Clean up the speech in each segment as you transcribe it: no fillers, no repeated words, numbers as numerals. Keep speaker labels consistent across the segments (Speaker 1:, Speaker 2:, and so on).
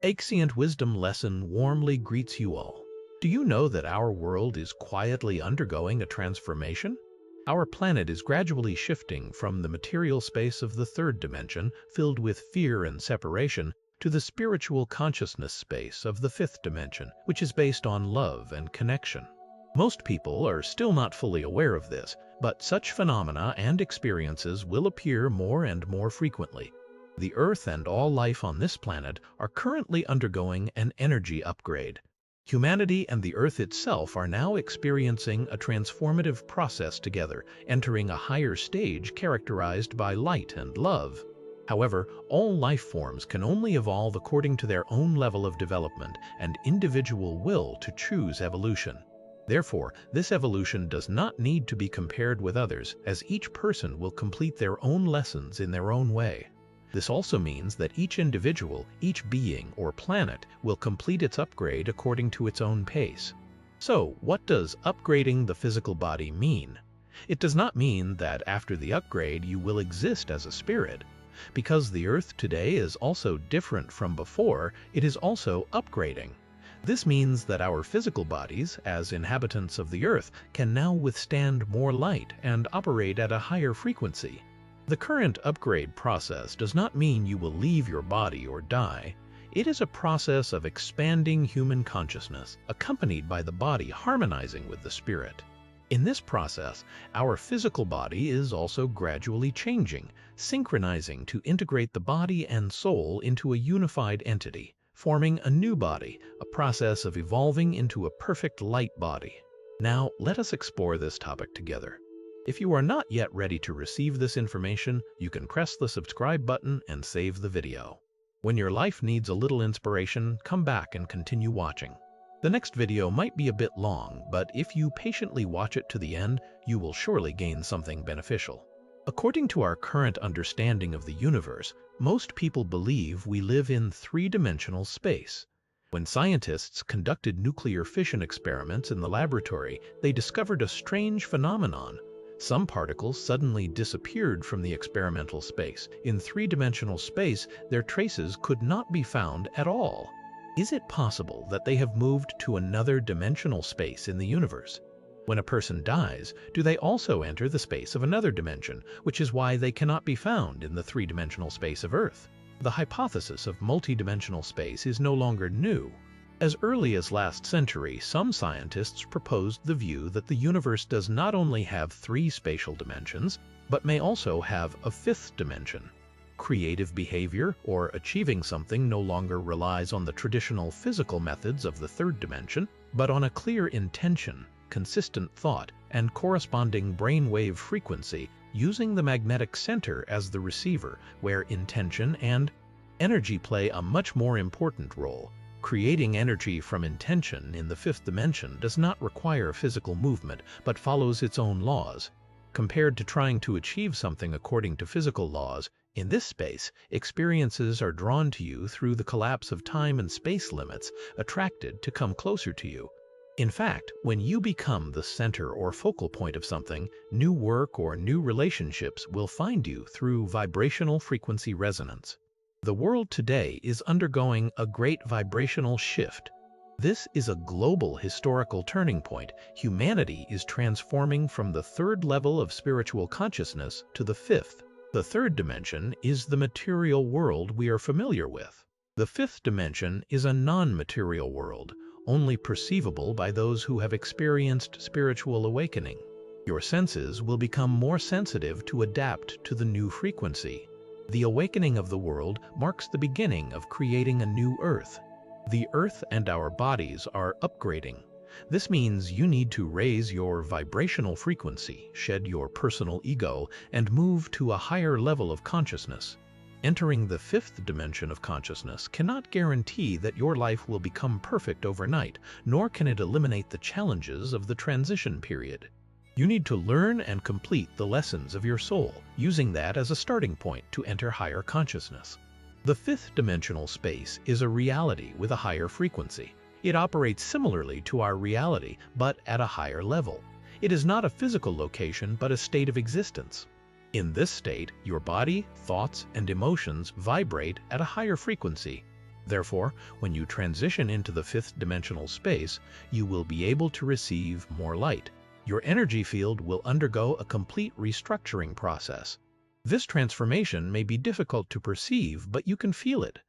Speaker 1: Ancient Wisdom Lesson warmly greets you all. Do you know that our world is quietly undergoing a transformation? Our planet is gradually shifting from the material space of the third dimension, filled with fear and separation, to the spiritual consciousness space of the fifth dimension, which is based on love and connection. Most people are still not fully aware of this, but such phenomena and experiences will appear more and more frequently. The Earth and all life on this planet are currently undergoing an energy upgrade. Humanity and the Earth itself are now experiencing a transformative process together, entering a higher stage characterized by light and love. However, all life forms can only evolve according to their own level of development and individual will to choose evolution. Therefore, this evolution does not need to be compared with others, as each person will complete their own lessons in their own way. This also means that each individual, each being or planet will complete its upgrade according to its own pace. So, what does upgrading the physical body mean? It does not mean that after the upgrade you will exist as a spirit. Because the Earth today is also different from before, it is also upgrading. This means that our physical bodies, as inhabitants of the Earth, can now withstand more light and operate at a higher frequency. The current upgrade process does not mean you will leave your body or die. It is a process of expanding human consciousness, accompanied by the body harmonizing with the spirit. In this process, our physical body is also gradually changing, synchronizing to integrate the body and soul into a unified entity, forming a new body, a process of evolving into a perfect light body. Now, let us explore this topic together. If you are not yet ready to receive this information, you can press the subscribe button and save the video. When your life needs a little inspiration, come back and continue watching. The next video might be a bit long, but if you patiently watch it to the end, you will surely gain something beneficial. According to our current understanding of the universe, most people believe we live in three-dimensional space. When scientists conducted nuclear fission experiments in the laboratory, they discovered a strange phenomenon. Some particles suddenly disappeared from the experimental space. In three-dimensional space, their traces could not be found at all. Is it possible that they have moved to another dimensional space in the universe? When a person dies, do they also enter the space of another dimension, which is why they cannot be found in the three-dimensional space of Earth? The hypothesis of multidimensional space is no longer new. As early as last century, some scientists proposed the view that the universe does not only have three spatial dimensions, but may also have a fifth dimension. Creative behavior, or achieving something, no longer relies on the traditional physical methods of the third dimension, but on a clear intention, consistent thought, and corresponding brainwave frequency, using the magnetic center as the receiver, where intention and energy play a much more important role. Creating energy from intention in the fifth dimension does not require physical movement, but follows its own laws. Compared to trying to achieve something according to physical laws, in this space, experiences are drawn to you through the collapse of time and space limits, attracted to come closer to you. In fact, when you become the center or focal point of something, new work or new relationships will find you through vibrational frequency resonance. The world today is undergoing a great vibrational shift. This is a global historical turning point. Humanity is transforming from the third level of spiritual consciousness to the fifth. The third dimension is the material world we are familiar with. The fifth dimension is a non-material world, only perceivable by those who have experienced spiritual awakening. Your senses will become more sensitive to adapt to the new frequency. The awakening of the world marks the beginning of creating a new Earth. The Earth and our bodies are upgrading. This means you need to raise your vibrational frequency, shed your personal ego, and move to a higher level of consciousness. Entering the fifth dimension of consciousness cannot guarantee that your life will become perfect overnight, nor can it eliminate the challenges of the transition period. You need to learn and complete the lessons of your soul, using that as a starting point to enter higher consciousness. The fifth dimensional space is a reality with a higher frequency. It operates similarly to our reality, but at a higher level. It is not a physical location, but a state of existence. In this state, your body, thoughts, and emotions vibrate at a higher frequency. Therefore, when you transition into the fifth dimensional space, you will be able to receive more light. Your energy field will undergo a complete restructuring process. This transformation may be difficult to perceive, but you can feel it.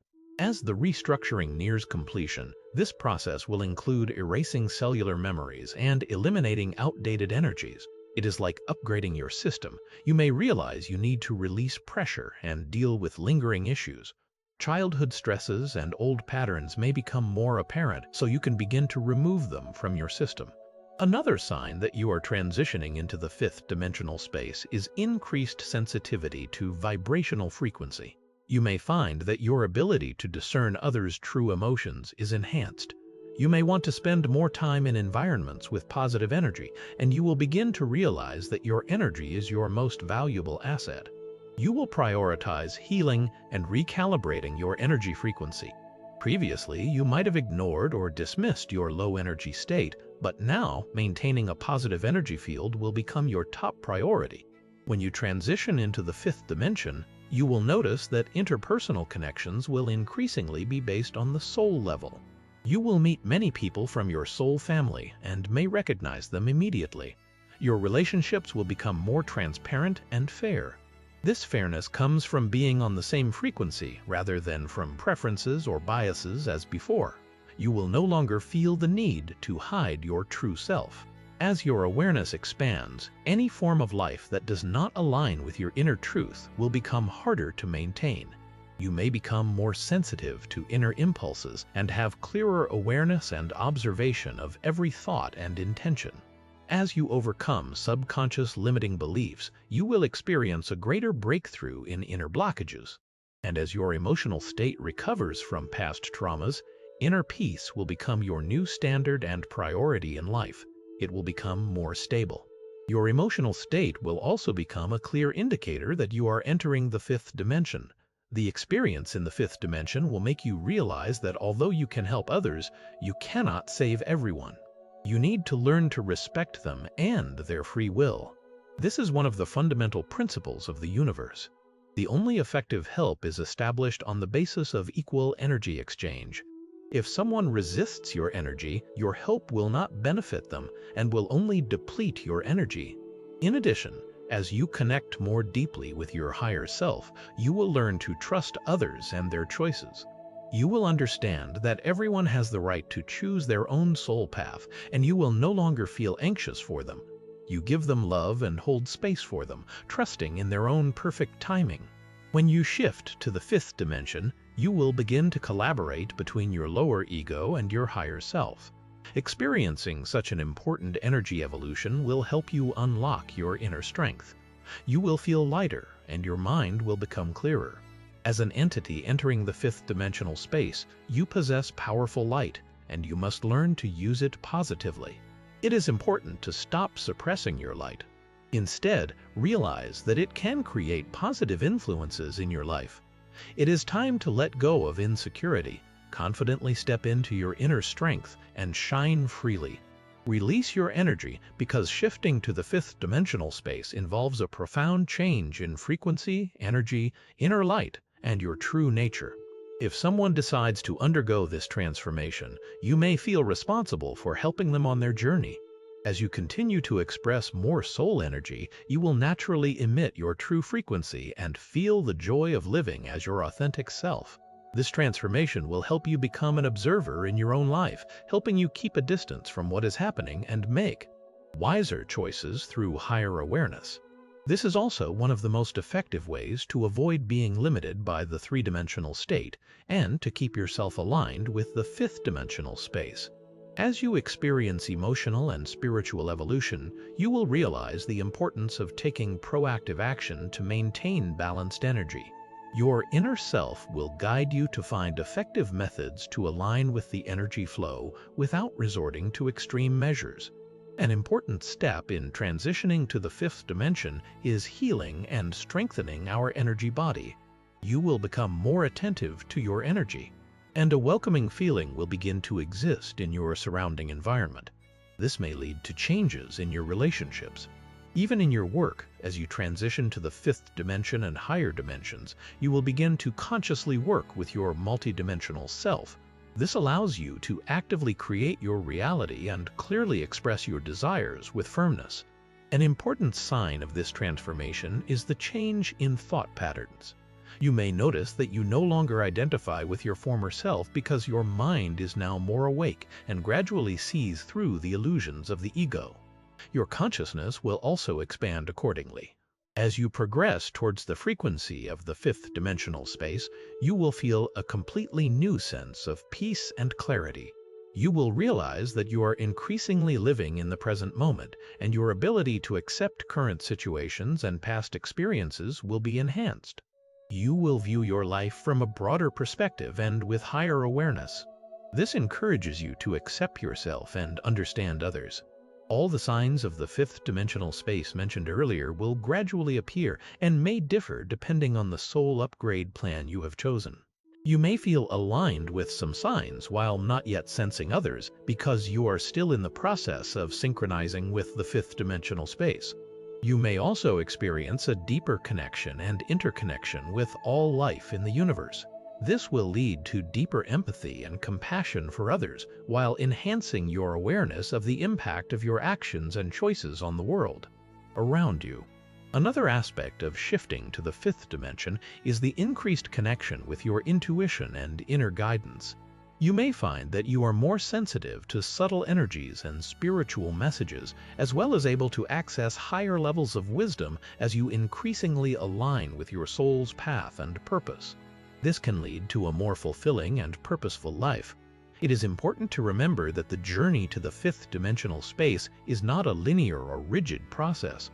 Speaker 1: As the restructuring nears completion, this process will include erasing cellular memories and eliminating outdated energies. It is like upgrading your system. You may realize you need to release pressure and deal with lingering issues. Childhood stresses and old patterns may become more apparent, so you can begin to remove them from your system. Another sign that you are transitioning into the fifth dimensional space is increased sensitivity to vibrational frequency. You may find that your ability to discern others' true emotions is enhanced. You may want to spend more time in environments with positive energy, and you will begin to realize that your energy is your most valuable asset. You will prioritize healing and recalibrating your energy frequency. Previously, you might have ignored or dismissed your low energy state, but now maintaining a positive energy field will become your top priority. When you transition into the fifth dimension, you will notice that interpersonal connections will increasingly be based on the soul level. You will meet many people from your soul family and may recognize them immediately. Your relationships will become more transparent and fair. This fairness comes from being on the same frequency rather than from preferences or biases as before. You will no longer feel the need to hide your true self. As your awareness expands, any form of life that does not align with your inner truth will become harder to maintain. You may become more sensitive to inner impulses and have clearer awareness and observation of every thought and intention. As you overcome subconscious limiting beliefs, you will experience a greater breakthrough in inner blockages. And as your emotional state recovers from past traumas, inner peace will become your new standard and priority in life. It will become more stable. Your emotional state will also become a clear indicator that you are entering the fifth dimension. The experience in the fifth dimension will make you realize that although you can help others, you cannot save everyone. You need to learn to respect them and their free will. This is one of the fundamental principles of the universe. The only effective help is established on the basis of equal energy exchange. If someone resists your energy, your help will not benefit them and will only deplete your energy. In addition, as you connect more deeply with your higher self, you will learn to trust others and their choices. You will understand that everyone has the right to choose their own soul path, and you will no longer feel anxious for them. You give them love and hold space for them, trusting in their own perfect timing. When you shift to the fifth dimension, you will begin to collaborate between your lower ego and your higher self. Experiencing such an important energy evolution will help you unlock your inner strength. You will feel lighter, and your mind will become clearer. As an entity entering the fifth dimensional space, you possess powerful light, and you must learn to use it positively. It is important to stop suppressing your light. Instead, realize that it can create positive influences in your life. It is time to let go of insecurity, confidently step into your inner strength, and shine freely. Release your energy because shifting to the fifth dimensional space involves a profound change in frequency, energy, inner light, and your true nature. If someone decides to undergo this transformation, you may feel responsible for helping them on their journey. As you continue to express more soul energy, you will naturally emit your true frequency and feel the joy of living as your authentic self. This transformation will help you become an observer in your own life, helping you keep a distance from what is happening and make wiser choices through higher awareness. This is also one of the most effective ways to avoid being limited by the three-dimensional state and to keep yourself aligned with the fifth-dimensional space. As you experience emotional and spiritual evolution, you will realize the importance of taking proactive action to maintain balanced energy. Your inner self will guide you to find effective methods to align with the energy flow without resorting to extreme measures. An important step in transitioning to the fifth dimension is healing and strengthening our energy body. You will become more attentive to your energy, and a welcoming feeling will begin to exist in your surrounding environment. This may lead to changes in your relationships. Even in your work, as you transition to the fifth dimension and higher dimensions, you will begin to consciously work with your multidimensional self. This allows you to actively create your reality and clearly express your desires with firmness. An important sign of this transformation is the change in thought patterns. You may notice that you no longer identify with your former self because your mind is now more awake and gradually sees through the illusions of the ego. Your consciousness will also expand accordingly. As you progress towards the frequency of the fifth dimensional space, you will feel a completely new sense of peace and clarity. You will realize that you are increasingly living in the present moment, and your ability to accept current situations and past experiences will be enhanced. You will view your life from a broader perspective and with higher awareness. This encourages you to accept yourself and understand others. All the signs of the fifth dimensional space mentioned earlier will gradually appear and may differ depending on the soul upgrade plan you have chosen. You may feel aligned with some signs while not yet sensing others because you are still in the process of synchronizing with the fifth dimensional space. You may also experience a deeper connection and interconnection with all life in the universe. This will lead to deeper empathy and compassion for others while enhancing your awareness of the impact of your actions and choices on the world around you. Another aspect of shifting to the fifth dimension is the increased connection with your intuition and inner guidance. You may find that you are more sensitive to subtle energies and spiritual messages, as well as able to access higher levels of wisdom as you increasingly align with your soul's path and purpose. This can lead to a more fulfilling and purposeful life. It is important to remember that the journey to the fifth dimensional space is not a linear or rigid process.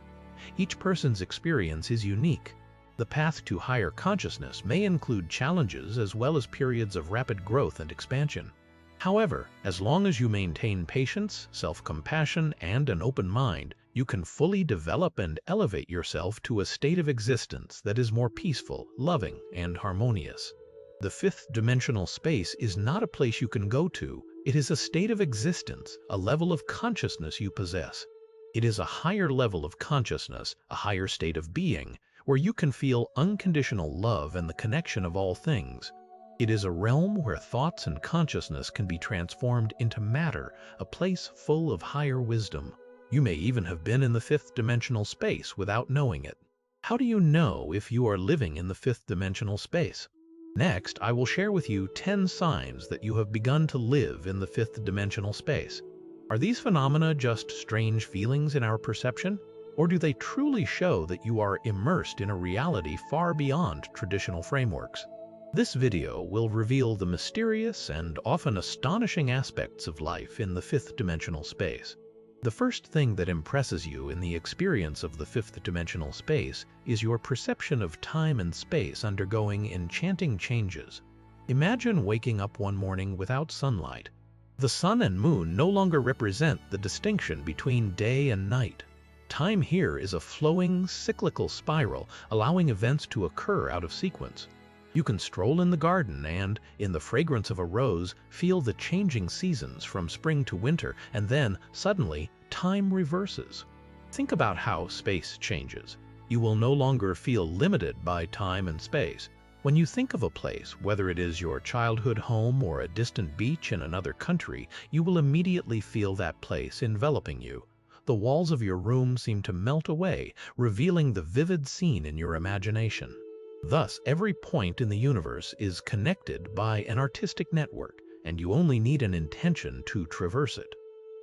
Speaker 1: Each person's experience is unique. The path to higher consciousness may include challenges as well as periods of rapid growth and expansion. However, as long as you maintain patience, self-compassion, and an open mind, you can fully develop and elevate yourself to a state of existence that is more peaceful, loving, and harmonious. The fifth dimensional space is not a place you can go to. It is a state of existence, a level of consciousness you possess. It is a higher level of consciousness, a higher state of being, where you can feel unconditional love and the connection of all things. It is a realm where thoughts and consciousness can be transformed into matter, a place full of higher wisdom. You may even have been in the fifth dimensional space without knowing it. How do you know if you are living in the fifth dimensional space? Next, I will share with you 10 signs that you have begun to live in the fifth dimensional space. Are these phenomena just strange feelings in our perception? Or do they truly show that you are immersed in a reality far beyond traditional frameworks? This video will reveal the mysterious and often astonishing aspects of life in the fifth dimensional space. The first thing that impresses you in the experience of the fifth dimensional space is your perception of time and space undergoing enchanting changes. Imagine waking up one morning without sunlight. The sun and moon no longer represent the distinction between day and night. Time here is a flowing, cyclical spiral, allowing events to occur out of sequence. You can stroll in the garden and, in the fragrance of a rose, feel the changing seasons from spring to winter, and then, suddenly, time reverses. Think about how space changes. You will no longer feel limited by time and space. When you think of a place, whether it is your childhood home or a distant beach in another country, you will immediately feel that place enveloping you. The walls of your room seem to melt away, revealing the vivid scene in your imagination. Thus, every point in the universe is connected by an artistic network, and you only need an intention to traverse it.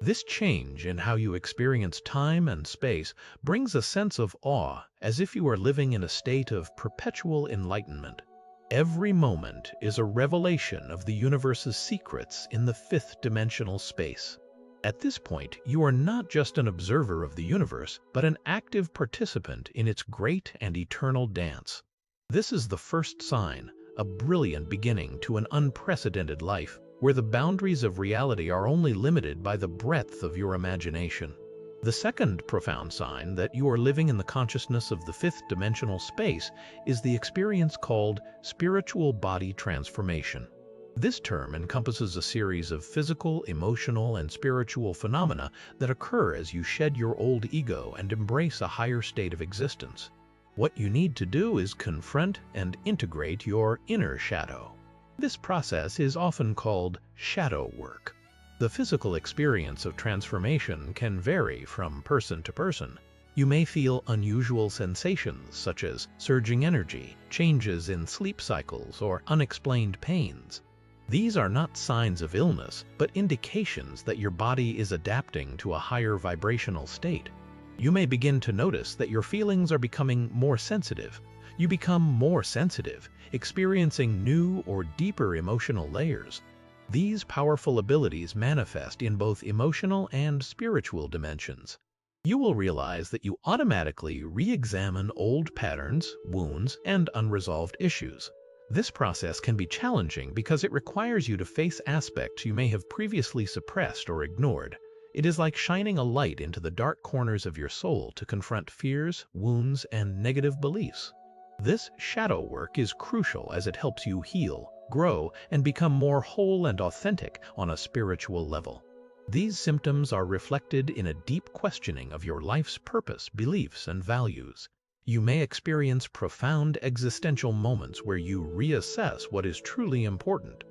Speaker 1: This change in how you experience time and space brings a sense of awe, as if you are living in a state of perpetual enlightenment. Every moment is a revelation of the universe's secrets in the fifth dimensional space. At this point, you are not just an observer of the universe, but an active participant in its great and eternal dance. This is the first sign, a brilliant beginning to an unprecedented life, where the boundaries of reality are only limited by the breadth of your imagination. The second profound sign that you are living in the consciousness of the fifth dimensional space is the experience called spiritual body transformation. This term encompasses a series of physical, emotional, and spiritual phenomena that occur as you shed your old ego and embrace a higher state of existence. What you need to do is confront and integrate your inner shadow. This process is often called shadow work. The physical experience of transformation can vary from person to person. You may feel unusual sensations such as surging energy, changes in sleep cycles, or unexplained pains. These are not signs of illness, but indications that your body is adapting to a higher vibrational state. You may begin to notice that your feelings are becoming more sensitive. You become more sensitive, experiencing new or deeper emotional layers. These powerful abilities manifest in both emotional and spiritual dimensions. You will realize that you automatically re-examine old patterns, wounds, and unresolved issues. This process can be challenging because it requires you to face aspects you may have previously suppressed or ignored. It is like shining a light into the dark corners of your soul to confront fears, wounds, and negative beliefs. This shadow work is crucial as it helps you heal, grow, and become more whole and authentic on a spiritual level. These symptoms are reflected in a deep questioning of your life's purpose, beliefs, and values. You may experience profound existential moments where you reassess what is truly important.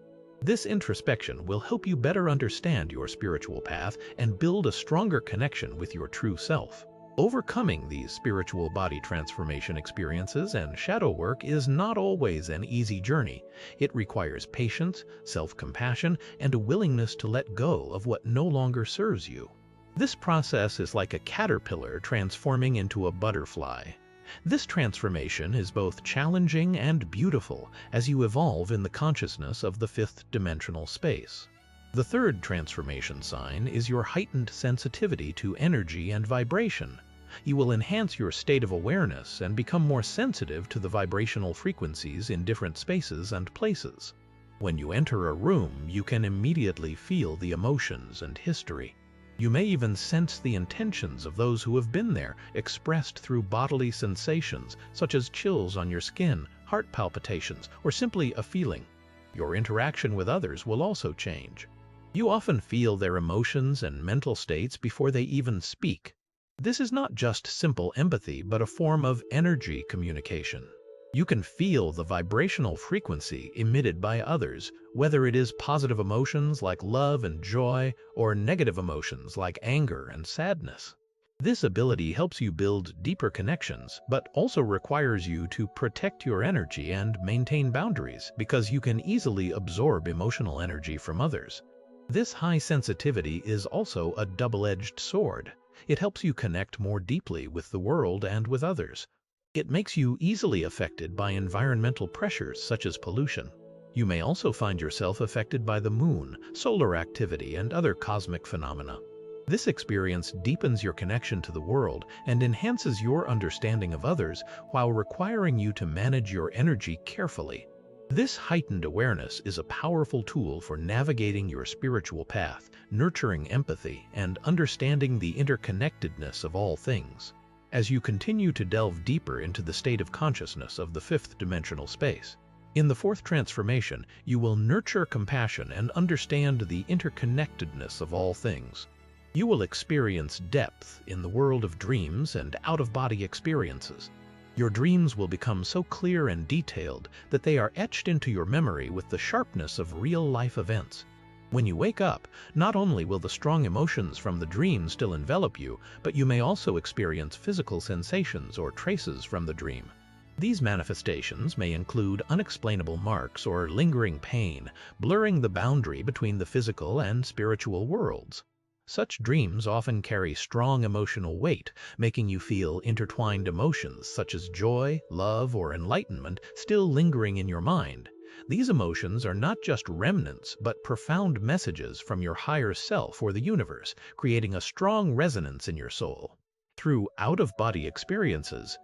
Speaker 1: This introspection will help you better understand your spiritual path and build a stronger connection with your true self. Overcoming these spiritual body transformation experiences and shadow work is not always an easy journey. It requires patience, self-compassion, and a willingness to let go of what no longer serves you. This process is like a caterpillar transforming into a butterfly. This transformation is both challenging and beautiful as you evolve in the consciousness of the fifth dimensional space. The third transformation sign is your heightened sensitivity to energy and vibration. You will enhance your state of awareness and become more sensitive to the vibrational frequencies in different spaces and places. When you enter a room, you can immediately feel the emotions and history. You may even sense the intentions of those who have been there, expressed through bodily sensations such as chills on your skin, heart palpitations, or simply a feeling. Your interaction with others will also change. You often feel their emotions and mental states before they even speak. This is not just simple empathy, but a form of energy communication. You can feel the vibrational frequency emitted by others, whether it is positive emotions like love and joy, or negative emotions like anger and sadness. This ability helps you build deeper connections, but also requires you to protect your energy and maintain boundaries because you can easily absorb emotional energy from others. This high sensitivity is also a double-edged sword. It helps you connect more deeply with the world and with others. It makes you easily affected by environmental pressures such as pollution. You may also find yourself affected by the moon, solar activity, and other cosmic phenomena. This experience deepens your connection to the world and enhances your understanding of others while requiring you to manage your energy carefully. This heightened awareness is a powerful tool for navigating your spiritual path, nurturing empathy, and understanding the interconnectedness of all things. As you continue to delve deeper into the state of consciousness of the fifth dimensional space. In the fourth transformation, you will nurture compassion and understand the interconnectedness of all things. You will experience depth in the world of dreams and out-of-body experiences. Your dreams will become so clear and detailed that they are etched into your memory with the sharpness of real-life events. When you wake up, not only will the strong emotions from the dream still envelop you, but you may also experience physical sensations or traces from the dream. These manifestations may include unexplainable marks or lingering pain, blurring the boundary between the physical and spiritual worlds. Such dreams often carry strong emotional weight, making you feel intertwined emotions such as joy, love, or enlightenment still lingering in your mind. These emotions are not just remnants, but profound messages from your higher self or the universe, creating a strong resonance in your soul. Through out-of-body experiences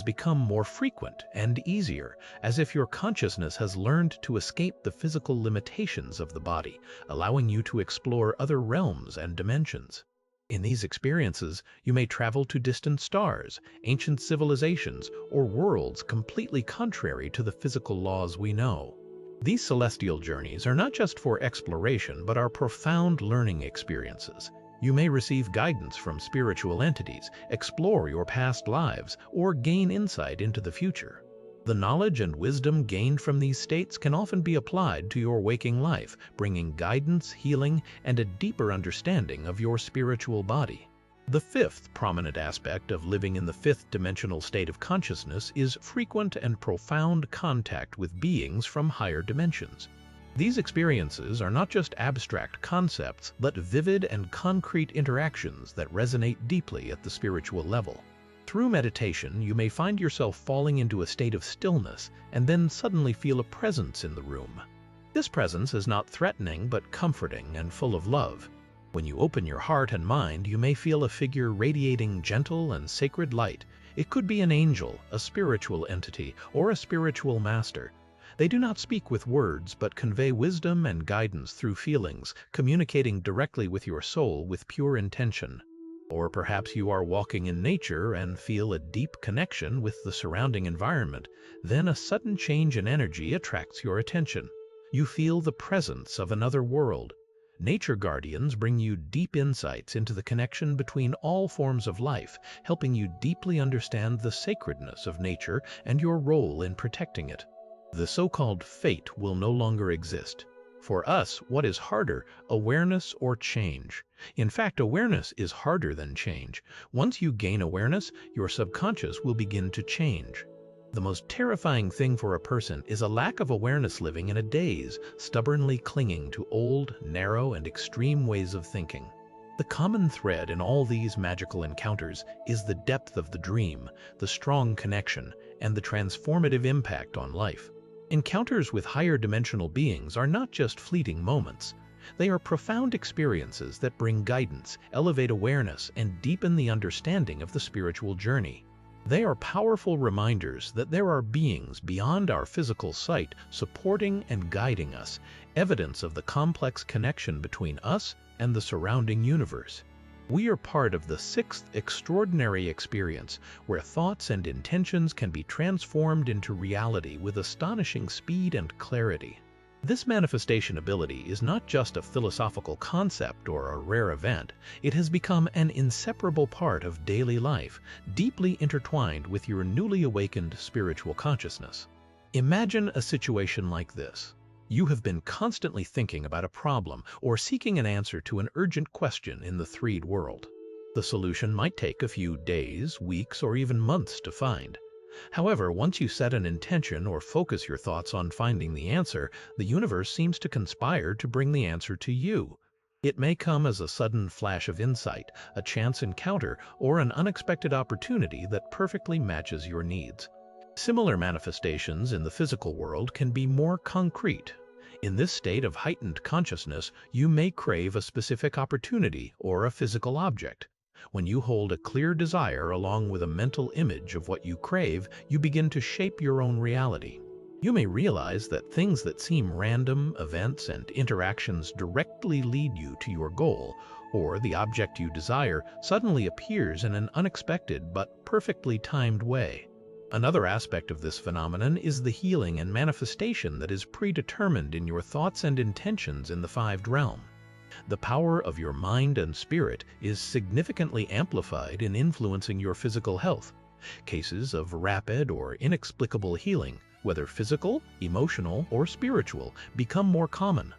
Speaker 1: become more frequent and easier, as if your consciousness has learned to escape the physical limitations of the body, allowing you to explore other realms and dimensions. In these experiences, you may travel to distant stars, ancient civilizations, or worlds completely contrary to the physical laws we know. These celestial journeys are not just for exploration, but are profound learning experiences. You may receive guidance from spiritual entities, explore your past lives, or gain insight into the future. The knowledge and wisdom gained from these states can often be applied to your waking life, bringing guidance, healing, and a deeper understanding of your spiritual body. The fifth prominent aspect of living in the fifth dimensional state of consciousness is frequent and profound contact with beings from higher dimensions. These experiences are not just abstract concepts, but vivid and concrete interactions that resonate deeply at the spiritual level. Through meditation, you may find yourself falling into a state of stillness and then suddenly feel a presence in the room. This presence is not threatening but comforting and full of love. When you open your heart and mind, you may feel a figure radiating gentle and sacred light. It could be an angel, a spiritual entity, or a spiritual master. They do not speak with words, but convey wisdom and guidance through feelings, communicating directly with your soul with pure intention. Or perhaps you are walking in nature and feel a deep connection with the surrounding environment. Then a sudden change in energy attracts your attention. You feel the presence of another world. Nature guardians bring you deep insights into the connection between all forms of life, helping you deeply understand the sacredness of nature and your role in protecting it. The so-called fate will no longer exist. For us, what is harder, awareness or change? In fact, awareness is harder than change. Once you gain awareness, your subconscious will begin to change. The most terrifying thing for a person is a lack of awareness, living in a daze, stubbornly clinging to old, narrow, and extreme ways of thinking. The common thread in all these magical encounters is the depth of the dream, the strong connection, and the transformative impact on life. Encounters with higher dimensional beings are not just fleeting moments. They are profound experiences that bring guidance, elevate awareness, and deepen the understanding of the spiritual journey. They are powerful reminders that there are beings beyond our physical sight supporting and guiding us, evidence of the complex connection between us and the surrounding universe. We are part of the sixth extraordinary experience, where thoughts and intentions can be transformed into reality with astonishing speed and clarity. This manifestation ability is not just a philosophical concept or a rare event. It has become an inseparable part of daily life, deeply intertwined with your newly awakened spiritual consciousness. Imagine a situation like this. You have been constantly thinking about a problem or seeking an answer to an urgent question in the 3D world. The solution might take a few days, weeks, or even months to find. However, once you set an intention or focus your thoughts on finding the answer, the universe seems to conspire to bring the answer to you. It may come as a sudden flash of insight, a chance encounter, or an unexpected opportunity that perfectly matches your needs. Similar manifestations in the physical world can be more concrete. In this state of heightened consciousness, you may crave a specific opportunity or a physical object. When you hold a clear desire along with a mental image of what you crave, you begin to shape your own reality. You may realize that things that seem random, events and interactions directly lead you to your goal, or the object you desire suddenly appears in an unexpected but perfectly timed way. Another aspect of this phenomenon is the healing and manifestation that is predetermined in your thoughts and intentions in the 5th realm. The power of your mind and spirit is significantly amplified in influencing your physical health. Cases of rapid or inexplicable healing, whether physical, emotional, or spiritual, become more common.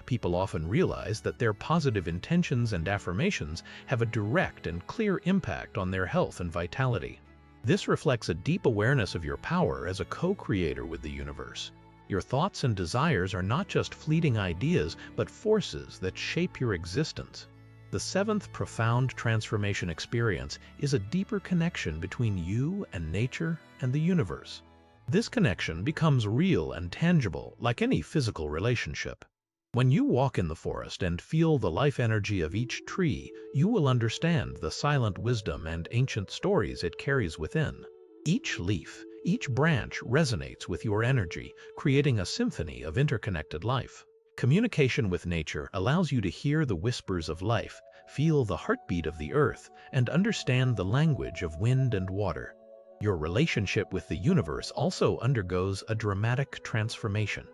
Speaker 1: People often realize that their positive intentions and affirmations have a direct and clear impact on their health and vitality. This reflects a deep awareness of your power as a co-creator with the universe. Your thoughts and desires are not just fleeting ideas, but forces that shape your existence. The 7th profound transformation experience is a deeper connection between you and nature and the universe. This connection becomes real and tangible, like any physical relationship. When you walk in the forest and feel the life energy of each tree, you will understand the silent wisdom and ancient stories it carries within. Each leaf, each branch resonates with your energy, creating a symphony of interconnected life. Communication with nature allows you to hear the whispers of life, feel the heartbeat of the earth, and understand the language of wind and water. Your relationship with the universe also undergoes a dramatic transformation.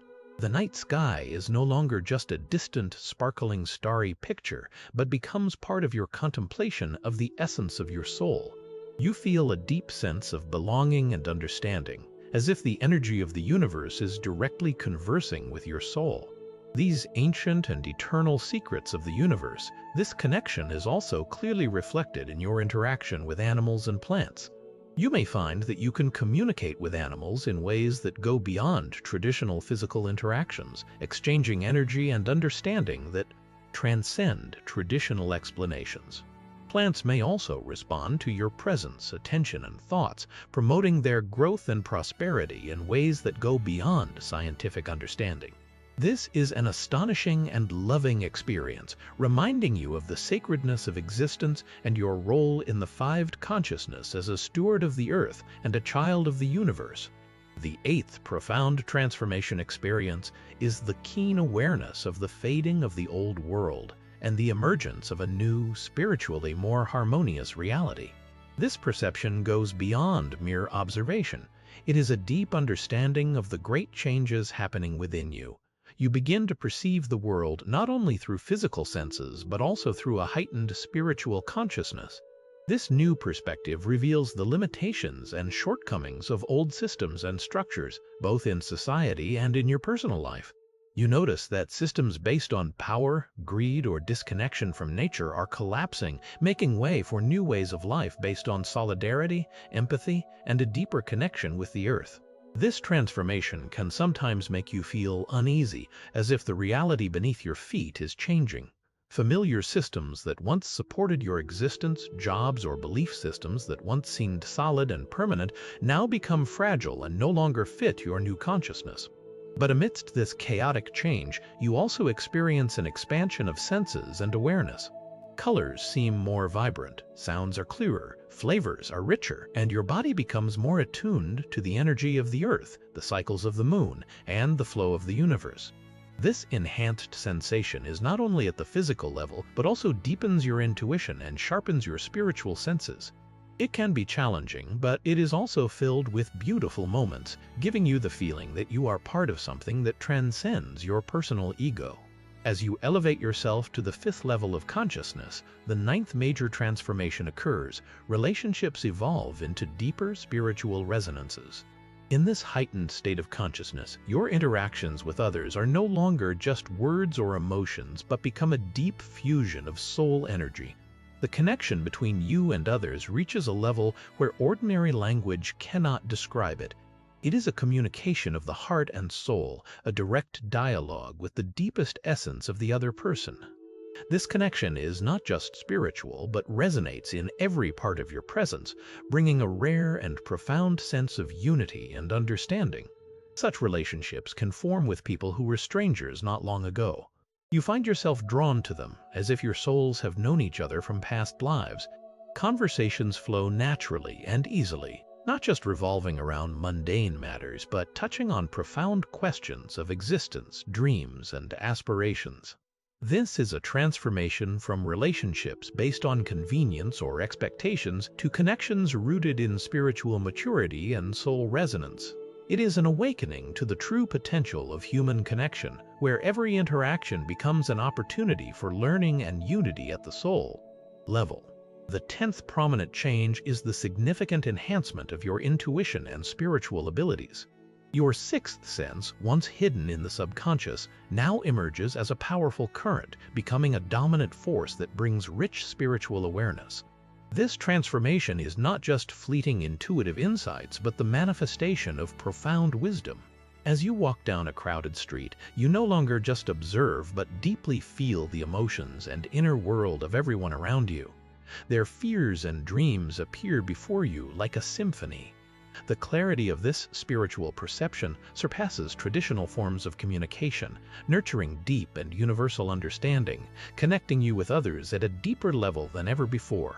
Speaker 1: The night sky is no longer just a distant, sparkling, starry picture, but becomes part of your contemplation of the essence of your soul. You feel a deep sense of belonging and understanding, as if the energy of the universe is directly conversing with your soul. These ancient and eternal secrets of the universe, this connection is also clearly reflected in your interaction with animals and plants. You may find that you can communicate with animals in ways that go beyond traditional physical interactions, exchanging energy and understanding that transcend traditional explanations. Plants may also respond to your presence, attention, and thoughts, promoting their growth and prosperity in ways that go beyond scientific understanding. This is an astonishing and loving experience, reminding you of the sacredness of existence and your role in the five consciousness as a steward of the earth and a child of the universe. The eighth profound transformation experience is the keen awareness of the fading of the old world and the emergence of a new, spiritually more harmonious reality. This perception goes beyond mere observation. It is a deep understanding of the great changes happening within you. You begin to perceive the world not only through physical senses, but also through a heightened spiritual consciousness. This new perspective reveals the limitations and shortcomings of old systems and structures, both in society and in your personal life. You notice that systems based on power, greed, or disconnection from nature are collapsing, making way for new ways of life based on solidarity, empathy, and a deeper connection with the earth. This transformation can sometimes make you feel uneasy, as if the reality beneath your feet is changing. Familiar systems that once supported your existence, jobs or belief systems that once seemed solid and permanent, now become fragile and no longer fit your new consciousness. But amidst this chaotic change, you also experience an expansion of senses and awareness. Colors seem more vibrant, sounds are clearer, flavors are richer, and your body becomes more attuned to the energy of the earth, the cycles of the moon, and the flow of the universe. This enhanced sensation is not only at the physical level, but also deepens your intuition and sharpens your spiritual senses. It can be challenging, but it is also filled with beautiful moments, giving you the feeling that you are part of something that transcends your personal ego. As you elevate yourself to the fifth level of consciousness, the ninth major transformation occurs. Relationships evolve into deeper spiritual resonances. In this heightened state of consciousness, your interactions with others are no longer just words or emotions, but become a deep fusion of soul energy. The connection between you and others reaches a level where ordinary language cannot describe it. It is a communication of the heart and soul, a direct dialogue with the deepest essence of the other person. This connection is not just spiritual, but resonates in every part of your presence, bringing a rare and profound sense of unity and understanding. Such relationships can form with people who were strangers not long ago. You find yourself drawn to them, as if your souls have known each other from past lives. Conversations flow naturally and easily, not just revolving around mundane matters, but touching on profound questions of existence, dreams, and aspirations. This is a transformation from relationships based on convenience or expectations to connections rooted in spiritual maturity and soul resonance. It is an awakening to the true potential of human connection, where every interaction becomes an opportunity for learning and unity at the soul level. The 10th prominent change is the significant enhancement of your intuition and spiritual abilities. Your sixth sense, once hidden in the subconscious, now emerges as a powerful current, becoming a dominant force that brings rich spiritual awareness. This transformation is not just fleeting intuitive insights, but the manifestation of profound wisdom. As you walk down a crowded street, you no longer just observe, but deeply feel the emotions and inner world of everyone around you. Their fears and dreams appear before you like a symphony. The clarity of this spiritual perception surpasses traditional forms of communication, nurturing deep and universal understanding, connecting you with others at a deeper level than ever before.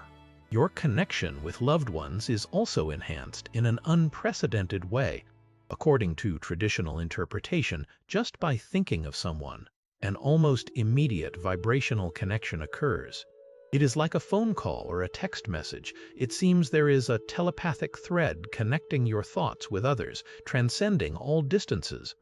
Speaker 1: Your connection with loved ones is also enhanced in an unprecedented way. According to traditional interpretation, just by thinking of someone, an almost immediate vibrational connection occurs. It is like a phone call or a text message. It seems there is a telepathic thread connecting your thoughts with others, transcending all distances.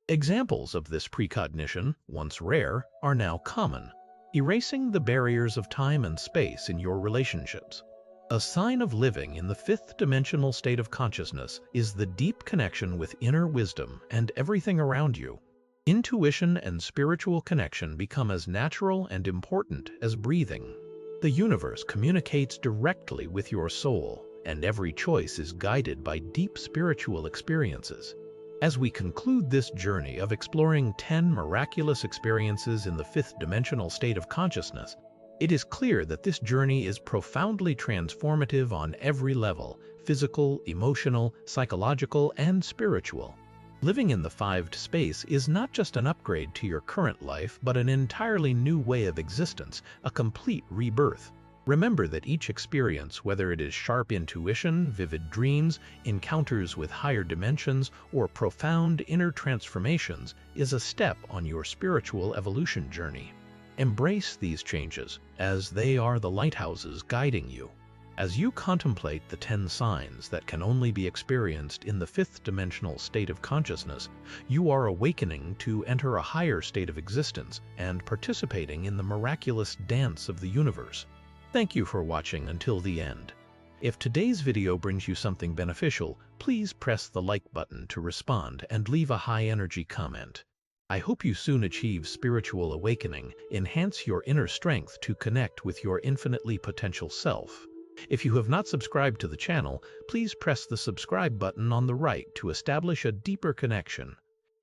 Speaker 1: Examples of this precognition, once rare, are now common, erasing the barriers of time and space in your relationships. A sign of living in the fifth dimensional state of consciousness is the deep connection with inner wisdom and everything around you. Intuition and spiritual connection become as natural and important as breathing. The universe communicates directly with your soul, and every choice is guided by deep spiritual experiences. As we conclude this journey of exploring 10 miraculous experiences in the fifth dimensional state of consciousness, it is clear that this journey is profoundly transformative on every level: physical, emotional, psychological, and spiritual. Living in the 5D space is not just an upgrade to your current life, but an entirely new way of existence, a complete rebirth. Remember that each experience, whether it is sharp intuition, vivid dreams, encounters with higher dimensions, or profound inner transformations, is a step on your spiritual evolution journey. Embrace these changes, as they are the lighthouses guiding you. As you contemplate the 10 signs that can only be experienced in the fifth dimensional state of consciousness, you are awakening to enter a higher state of existence and participating in the miraculous dance of the universe. Thank you for watching until the end. If today's video brings you something beneficial, please press the like button to respond and leave a high-energy comment. I hope you soon achieve spiritual awakening, enhance your inner strength to connect with your infinitely potential self. If you have not subscribed to the channel, please press the subscribe button on the right to establish a deeper connection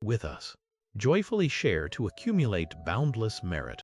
Speaker 1: with us. Joyfully share to accumulate boundless merit.